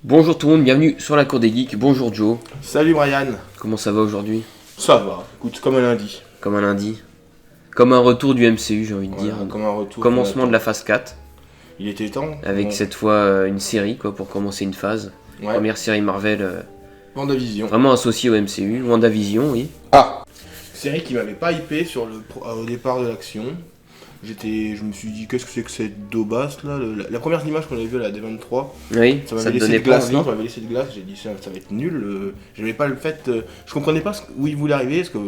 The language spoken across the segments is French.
Bonjour tout le monde, bienvenue sur la cour des geeks. Bonjour Joe. Salut Brian. Comment ça va aujourd'hui? Ça va, écoute, comme un lundi. Comme un lundi. Comme un retour du MCU, j'ai envie de dire. Comme un retour. Commencement de la phase 4. Il était temps. Avec cette fois une série quoi, pour commencer une phase. Ouais. Première série Marvel WandaVision. vraiment associée au MCU. WandaVision, oui. Ah, série qui m'avait pas hypé au départ de l'action. Je me suis dit, qu'est-ce que c'est que cette daubasse là la première image qu'on avait vue à la D23, Oui, ça ça m'avait te laissé donnait de pas glace. envie. Non, ça m'avait laissé de glace. J'ai dit, ça va être nul. J'aimais pas le fait. Je comprenais pas où il voulait arriver. Parce que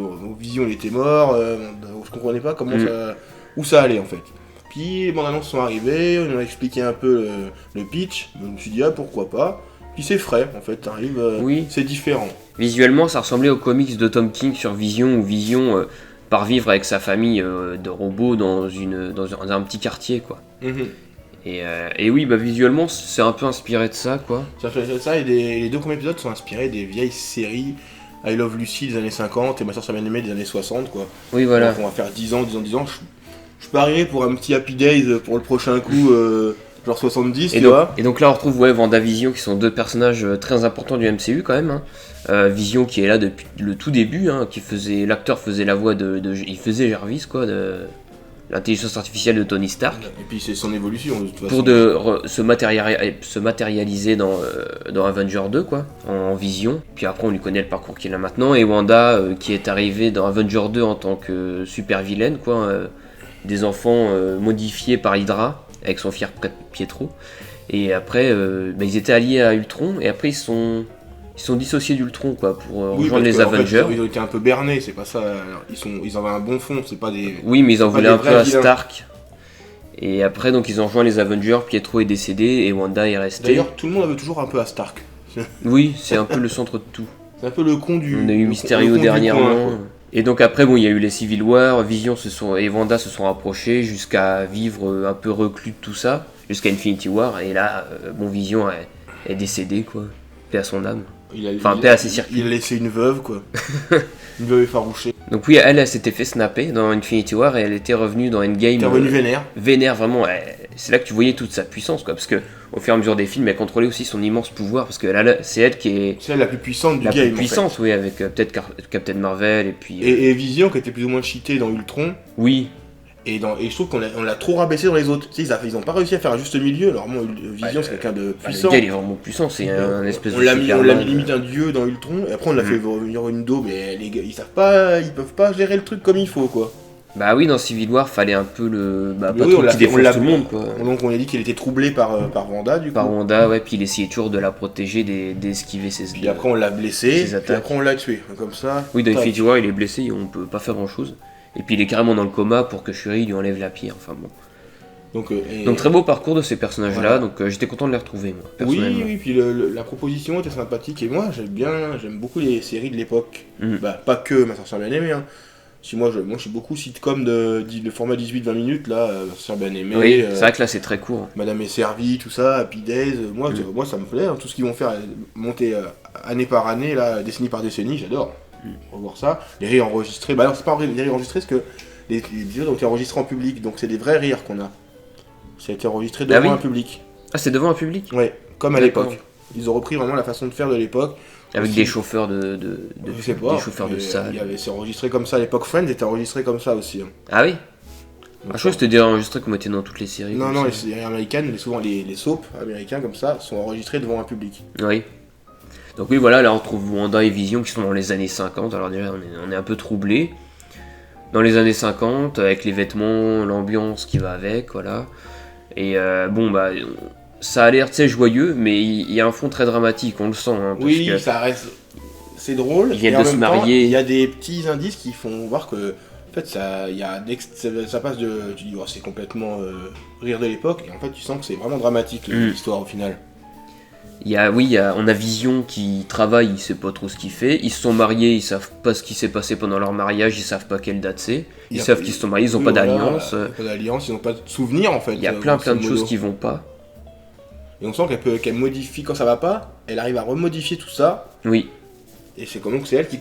Vision il était mort. Je comprenais pas où ça allait en fait. Puis les bandes annonces sont arrivées. On a expliqué un peu le pitch. Je me suis dit, ah pourquoi pas. Puis c'est frais en fait. T'arrives. Oui. C'est différent. Visuellement, ça ressemblait aux comics de Tom King sur Vision, où Vision part vivre avec sa famille de robots dans un petit quartier, quoi. Et oui, bah visuellement, c'est un peu inspiré de ça, quoi. Ça et les deux premiers épisodes sont inspirés des vieilles séries I Love Lucy des années 50 et Ma soeur sa bien-aimée des années 60, quoi. Oui, voilà. On va faire 10 ans. Je parierais pour un petit Happy Days pour le prochain coup, genre 70, tu vois. Et donc là, on retrouve WandaVision, qui sont deux personnages très importants du MCU, quand même, hein. Vision qui est là depuis le tout début, hein, l'acteur faisait la voix il faisait Jarvis, quoi, de l'intelligence artificielle de Tony Stark. Et puis c'est son évolution de toute façon. Pour se matérialiser dans Avenger 2, quoi, en Vision. Puis après, on lui connaît le parcours qu'il a maintenant. Et Wanda, qui est arrivée dans Avenger 2 en tant que super vilaine, quoi, des enfants modifiés par Hydra avec son fier Pietro. Et après, ils étaient alliés à Ultron. Et après, ils sont dissociés d'Ultron, quoi, pour rejoindre les Avengers. Ils ont été un peu bernés, c'est pas ça. Ils avaient un bon fond, c'est pas des. Oui, mais ils en voulaient un peu à vilains. Stark. Et après, donc, ils ont rejoint les Avengers. Pietro est décédé et Wanda est restée. D'ailleurs, tout le monde avait toujours un peu à Stark. Oui, c'est un peu le centre de tout. C'est un peu le con du. On a eu Mysterio dernièrement. Et donc après, il y a eu les Civil War, Vision et Wanda se sont rapprochés jusqu'à vivre un peu reclus de tout ça, jusqu'à Infinity War. Et là, Vision est décédé, quoi. Paix à son âme. Paix à ses circuits. Il a laissé une veuve, quoi. Une veuve effarouchée. Donc oui, elle s'était fait snapper dans Infinity War et elle était revenue dans Endgame. Elle est revenue vénère. Vénère, vraiment. C'est là que tu voyais toute sa puissance, quoi. Parce que au fur et à mesure des films, elle contrôlait aussi son immense pouvoir. Parce que c'est elle qui est. C'est elle la plus puissante du game. La plus puissante, oui, avec peut-être Captain Marvel et puis. Et Vision qui était plus ou moins cheatée dans Ultron. Oui. Et je trouve qu'on l'a trop rabaissé dans les autres. Tu sais, ils ont pas réussi à faire un juste milieu. Alors moi, Vision c'est quelqu'un de puissant. Le gars il est vraiment puissant, c'est un espèce de On l'a Superman. mis limite un dieu dans Ultron. Et après on l'a fait revenir une daube. Mais les gars, ils peuvent pas gérer le truc comme il faut, quoi. Bah oui, dans Civil War, fallait un peu le. Pas oui, trop qu'il défonce tout le monde, quoi. Donc on a dit qu'il était troublé par Wanda, du coup. Par Wanda, ouais, puis il essayait toujours de la protéger, d'esquiver ses. Puis après on l'a blessé, ses attaques. puis après on l'a tué, comme ça. Oui, dans Infinity War, il est blessé, on peut pas faire grand chose. Et puis il est carrément dans le coma pour que Shuri lui enlève la pierre, enfin bon. Donc très beau parcours de ces personnages-là, voilà. Donc j'étais content de les retrouver, moi, personnellement. Oui, puis la proposition était sympathique, et moi j'aime beaucoup les séries de l'époque. Pas que Ma soeur bien-aimée, hein. Si moi je suis beaucoup sitcom de format 18-20 minutes, là, Ma soeur bien-aimée. Oui, c'est vrai que là c'est très court. Madame est servie, tout ça, Happy Days, moi ça me plaît, hein. Tout ce qu'ils vont faire, monter année par année, là, décennie par décennie, j'adore. Revoir ça. Les rires enregistrés, alors c'est pas vrai, les rires enregistrés, parce que les épisodes ont été enregistrés en public, donc c'est des vrais rires qu'on a. Ça a été enregistré devant un public. Ah, c'est devant un public? Ouais, comme à l'époque. Ils ont repris vraiment la façon de faire de l'époque. Avec des chauffeurs je sais pas, des chauffeurs de salle. C'est enregistré comme ça à l'époque. Friends était enregistré comme ça aussi. Hein. Ah oui? Je crois que c'était déjà enregistré comme était dans toutes les séries. Non, les séries américaines, souvent les soaps américains comme ça, sont enregistrés devant un public. Oui. Donc oui, voilà, là on trouve Wanda et Vision qui sont dans les années 50. Alors déjà, on est un peu troublé. Dans les années 50, avec les vêtements, l'ambiance qui va avec, voilà. Et ça a l'air, tu sais, joyeux, mais il y a un fond très dramatique, on le sent. Hein, oui, ça reste... C'est drôle. Ils viennent de se marier. Il y a des petits indices qui font voir que... En fait, ça passe de... Tu dis, c'est complètement rire de l'époque, et en fait, tu sens que c'est vraiment dramatique, l'histoire, au final. On a Vision qui travaille, il sait pas trop ce qu'il fait. Ils se sont mariés, ils savent pas ce qui s'est passé pendant leur mariage, ils savent pas quelle date c'est. Ils savent qu'ils se sont mariés, ils ont pas d'alliance. Ils ont pas de souvenir en fait. Il y a plein de choses qui vont pas. Et on sent qu'elle modifie quand ça va pas, elle arrive à remodifier tout ça. Oui. Et c'est comme donc c'est elle qui.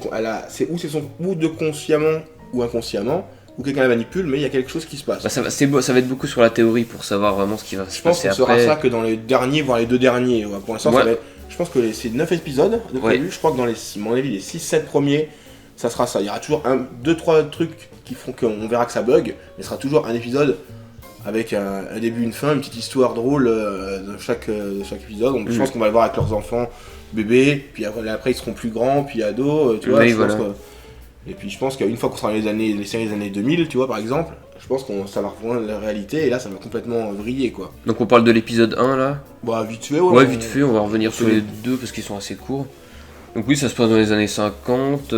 C'est de consciemment ou inconsciemment, ou quelqu'un la manipule, mais il y a quelque chose qui se passe. Ça va être beaucoup sur la théorie pour savoir vraiment ce qui va se passer après. Je pense qu'on saura ça que dans les derniers, voire les deux derniers. Pour l'instant, ça va être Je pense que c'est 9 épisodes de prévu. Je crois que dans à mon avis, les 6-7 premiers, ça sera ça. Il y aura toujours 2-3 trucs qui feront qu'on verra que ça bug, mais ce sera toujours un épisode avec un début, une fin, une petite histoire drôle de chaque épisode. Donc, je pense qu'on va le voir avec leurs enfants, bébés, puis après ils seront plus grands, puis ados, tu vois. Et puis je pense qu'une fois qu'on sera dans les séries des années 2000, tu vois, par exemple, je pense que ça va rejoindre la réalité, et là ça va complètement vriller, quoi. Donc on parle de l'épisode 1 là. Bah vite fait, ouais. Vite fait, on va revenir sur les deux parce qu'ils sont assez courts. Donc oui, ça se passe dans les années 50.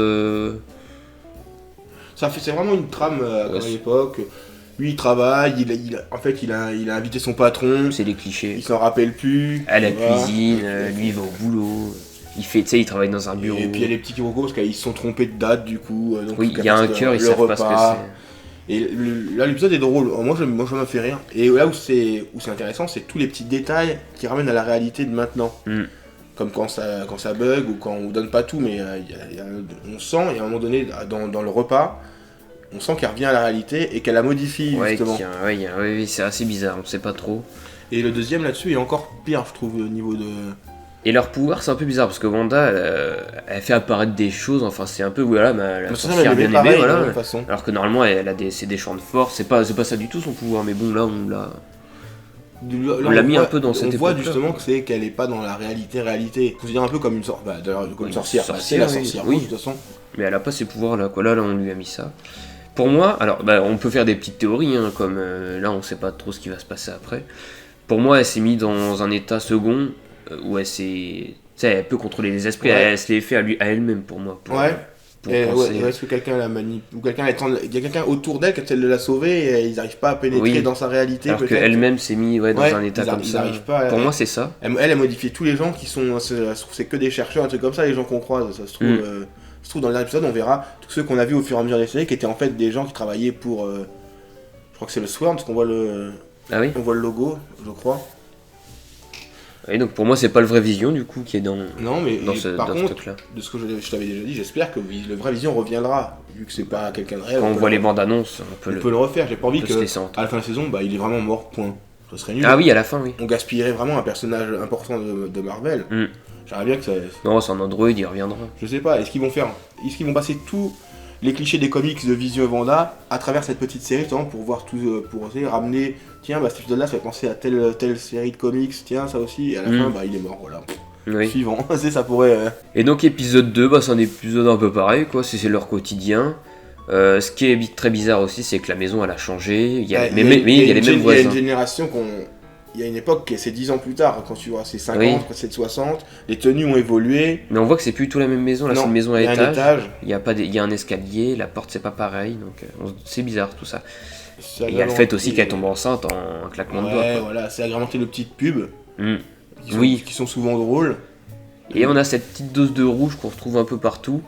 C'est vraiment une trame à l'époque. Lui il travaille, il a invité son patron. C'est les clichés. Il s'en rappelle plus. À la cuisine, lui il va au boulot. Il travaille dans un bureau. Et puis il y a les petits quiproquos parce qu'ils se sont trompés de date du coup. Donc oui, il y a un cœur, ils savent pas ce que c'est. Et là l'épisode est drôle, moi ça m'a fait rire. Et là où c'est intéressant, c'est tous les petits détails qui ramènent à la réalité de maintenant. Comme quand ça bug ou quand on donne pas tout, mais on sent, et à un moment donné dans le repas, on sent qu'elle revient à la réalité et qu'elle la modifie justement. Oui, c'est assez bizarre, on sait pas trop. Et le deuxième là-dessus est encore pire, je trouve, au niveau de... Et leur pouvoir, c'est un peu bizarre parce que Wanda, elle fait apparaître des choses. Enfin, c'est un peu la sorcière bien aimée, voilà. Alors que normalement, c'est des champs de force. C'est pas ça du tout son pouvoir. Mais bon, là, on l'a mis un peu dans cette époque. On voit justement que c'est qu'elle est pas dans la réalité. Faut se dire un peu comme une sorcière. Comme une sorcière. C'est la sorcière, oui, de toute façon. Mais elle a pas ces pouvoirs là, quoi. Là, on lui a mis ça. Pour moi, alors, on peut faire des petites théories, hein, comme là, on sait pas trop ce qui va se passer après. Pour moi, elle s'est mise dans un état second. Où elle peut contrôler les esprits, elle se les fait à elle-même pour moi. Est-ce que quelqu'un la manipule ou il y a quelqu'un autour d'elle qui essaie de la sauver et ils n'arrivent pas à pénétrer dans sa réalité. Alors qu'elle-même s'est mise dans un état comme ça. Pour moi, c'est ça. Elle a modifié tous les gens qui sont. C'est que des chercheurs, un truc comme ça, les gens qu'on croise. Ça se trouve, dans les épisodes, on verra tous ceux qu'on a vus au fur et à mesure des séries qui étaient en fait des gens qui travaillaient pour. Je crois que c'est le Swarm, parce qu'on voit on voit le logo, je crois. Et donc pour moi c'est pas le vrai Vision du coup qui est dans par contre, de ce que je t'avais déjà dit, j'espère que le vrai Vision reviendra, vu que c'est pas quelqu'un de réel. Quand on voit les bandes annonces, on peut le refaire, j'ai pas envie que à la fin de la saison, il est vraiment mort, point. Ça serait nul. Ah oui, à la fin, oui. On gaspillerait vraiment un personnage important de Marvel. J'aimerais bien que ça... Non, c'est un android, il reviendra. Je sais pas, est-ce qu'ils vont passer tous les clichés des comics de Vision et Wanda à travers cette petite série, pour voir tout, pour essayer de ramener, tiens, cet épisode-là, ça fait penser à telle série de comics, tiens, ça aussi, et à la fin, il est mort, voilà. Oui. Suivant, ça pourrait... Et donc épisode 2, c'est un épisode un peu pareil, quoi, c'est leur quotidien. Ce qui est très bizarre aussi, c'est que la maison, elle a changé, il y a les mêmes voisins. Il y a une génération il y a une époque, c'est 10 ans plus tard, quand tu vois, c'est 50, c'est 60, les tenues ont évolué. Mais on voit que c'est plus tout la même maison, là c'est une maison à étage. Il y a un escalier, la porte c'est pas pareil, donc c'est bizarre tout ça. Et il y a le fait aussi qu'elle tombe enceinte en un claquement de doigts. Ouais, voilà, c'est agrémenté de petites pubs, qui sont souvent drôles. Et on a cette petite dose de rouge qu'on retrouve un peu partout.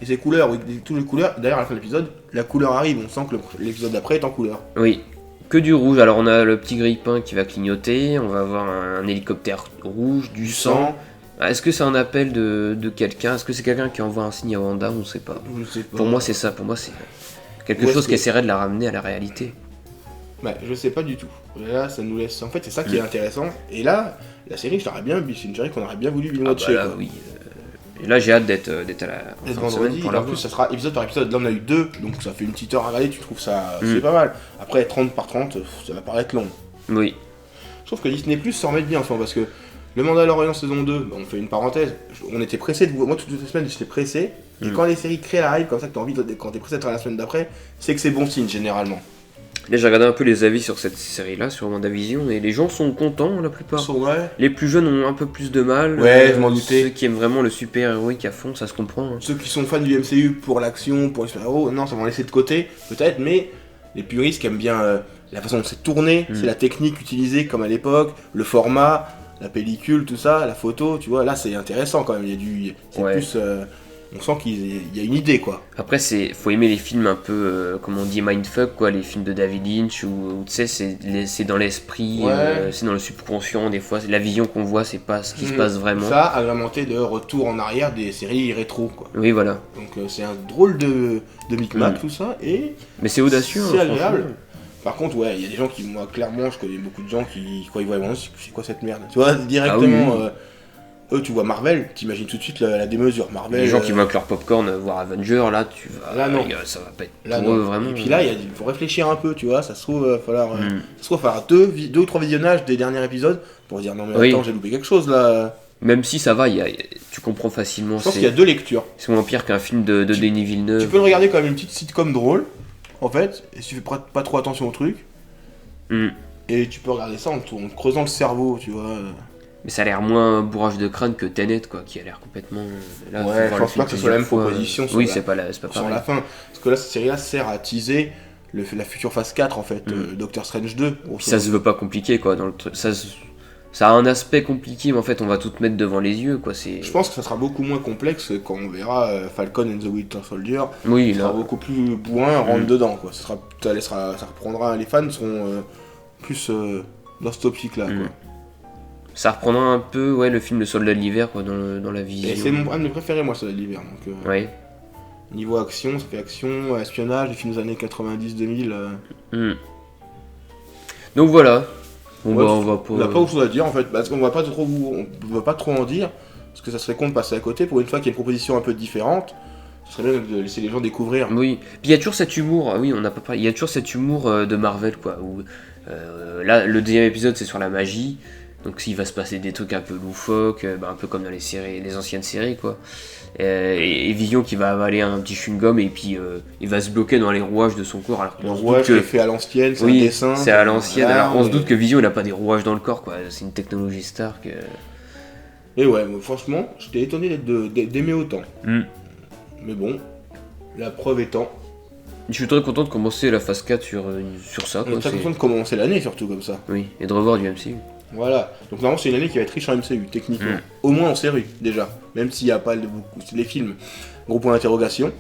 Et ces couleurs, toutes les couleurs, d'ailleurs à la fin de l'épisode, la couleur arrive, on sent que l'épisode d'après est en couleur. Oui. Que du rouge, alors on a le petit grille-pain qui va clignoter, on va avoir un hélicoptère rouge, du sang. Est-ce que c'est un appel de quelqu'un? Est-ce que c'est quelqu'un qui envoie un signe à Wanda? On sait pas. Je sais pas. Pour moi c'est ça, pour moi c'est quelque chose qui essaierait de la ramener à la réalité. Je sais pas du tout. Là ça nous laisse... En fait c'est ça qui est intéressant. Et là, la série, c'est une série qu'on aurait bien voulu watcher. Oui. Et là j'ai hâte d'être à la vendredi. En plus ça sera épisode par épisode. Là on a eu 2, donc ça fait une petite heure à regarder. Tu trouves ça c'est pas mal. Après 30 par 30, ça va paraître long. Oui. Je trouve que Disney Plus s'en remet bien, parce que le Mandalorian saison 2, on fait une parenthèse. On était pressé de voir. Moi toutes les semaines j'étais pressé. Et quand les séries créent la hype comme ça, que t'as envie quand t'es pressé de faire la semaine d'après, c'est que c'est bon signe généralement. Là j'ai regardé un peu les avis sur cette série-là, sur WandaVision, et les gens sont contents la plupart. Les plus jeunes ont un peu plus de mal. Ouais, je m'en doutais. Ceux qui aiment vraiment le super héroïque à fond, ça se comprend. Ceux qui sont fans du MCU pour l'action, pour les super-héros, non, ça va en laisser de côté, peut-être, mais les puristes qui aiment bien la façon dont c'est tourné, c'est la technique utilisée comme à l'époque, le format, la pellicule, tout ça, la photo, tu vois, là c'est intéressant quand même, plus... on sent qu'il y a une idée, quoi. Après, faut aimer les films un peu, comme on dit, mindfuck, quoi, les films de David Lynch, où tu sais, c'est dans l'esprit, c'est dans le subconscient, des fois, la vision qu'on voit, c'est pas ce qui se passe vraiment. Ça, agrémenté de retour en arrière des séries rétro, quoi. Oui, voilà. Donc c'est un drôle de micmac, tout ça, et... Mais c'est audacieux, c'est agréable. Par contre, il y a des gens qui, moi, clairement, je connais beaucoup de gens qui croient vraiment, c'est quoi cette merde, tu vois, directement... eux, tu vois Marvel, t'imagines tout de suite la démesure. Marvel. Les gens qui vont avec leur popcorn voir Avenger, là, tu vas. Là, non. Ça va pas être Là, pour non. eux, vraiment. Et puis là, il faut réfléchir un peu, tu vois. Ça se trouve, il va falloir, deux ou trois visionnages des derniers épisodes pour dire non, mais attends, j'ai loupé quelque chose là. Même si ça va, tu comprends facilement. Je pense qu'il y a 2 lectures. C'est moins pire qu'un film de Denis Villeneuve. Tu peux le regarder comme une petite sitcom drôle, en fait, et si tu fais pas trop attention au truc. Et tu peux regarder ça en creusant le cerveau, tu vois. Mais ça a l'air moins bourrage de crâne que Tenet, quoi, qui a l'air complètement. Là, je pense pas que ce soit la même proposition. Oui, c'est pas pareil. Sur la fin. Parce que là, cette série-là sert à teaser la future phase 4, en fait, Doctor Strange 2. Puis ça se veut pas compliqué, quoi, dans le truc. Ça a un aspect compliqué, mais en fait, on va tout te mettre devant les yeux, quoi. Je pense que ça sera beaucoup moins complexe quand on verra Falcon and the Winter Soldier. Oui, ça sera beaucoup plus bourrin, rentre dedans, quoi. Ça reprendra, les fans seront plus dans cette optique-là, quoi. Ça reprendra un peu, le film Le Soldat de l'hiver, quoi, dans la vision. Et c'est un de mes préférés, moi, Soldat de l'hiver. Donc, niveau action, ça fait action, espionnage, les films des années 90-2000. Donc voilà. On n'a pas grand chose à dire en fait, parce qu'on va pas trop en dire, parce que ça serait con de passer à côté. Pour une fois qu'il y a une proposition un peu différente, ce serait bien de laisser les gens découvrir. Oui, puis il y a toujours cet humour, on n'a pas parlé, il y a toujours cet humour de Marvel, quoi, où là, le deuxième épisode c'est sur la magie, donc il va se passer des trucs un peu loufoques, un peu comme dans les anciennes séries, quoi. Et Vision qui va avaler un petit chewing-gum et puis il va se bloquer dans les rouages de son corps. Alors le rouage qui est fait à l'ancienne, c'est un dessin. C'est à l'ancienne. Alors on se doute que Vision il n'a pas des rouages dans le corps, quoi. C'est une technologie Stark. Et ouais, franchement, j'étais étonné d'aimer autant. Mais bon, la preuve étant. Je suis très content de commencer la phase 4 sur ça. On est très content de commencer l'année surtout comme ça. Oui, et de revoir du MCU. Voilà, donc normalement c'est une année qui va être riche en MCU, techniquement. Au moins en série, déjà. Même s'il n'y a pas beaucoup. C'est les films, gros point d'interrogation.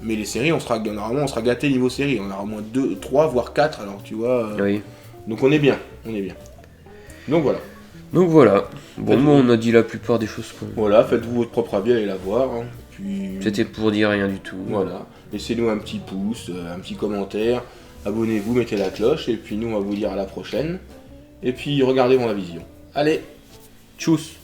Mais les séries, on sera gâté niveau série. On aura au moins 2, 3, voire 4, alors tu vois. Oui. Donc on est bien. Donc voilà. Bon, moi on a dit la plupart des choses. Voilà, faites-vous votre propre avis, allez la voir. Hein. Puis... C'était pour dire rien du tout. Voilà. Laissez-nous un petit pouce, un petit commentaire. Abonnez-vous, mettez la cloche. Et puis nous, on va vous dire à la prochaine. Et puis regardez WandaVision. Allez, tchuss.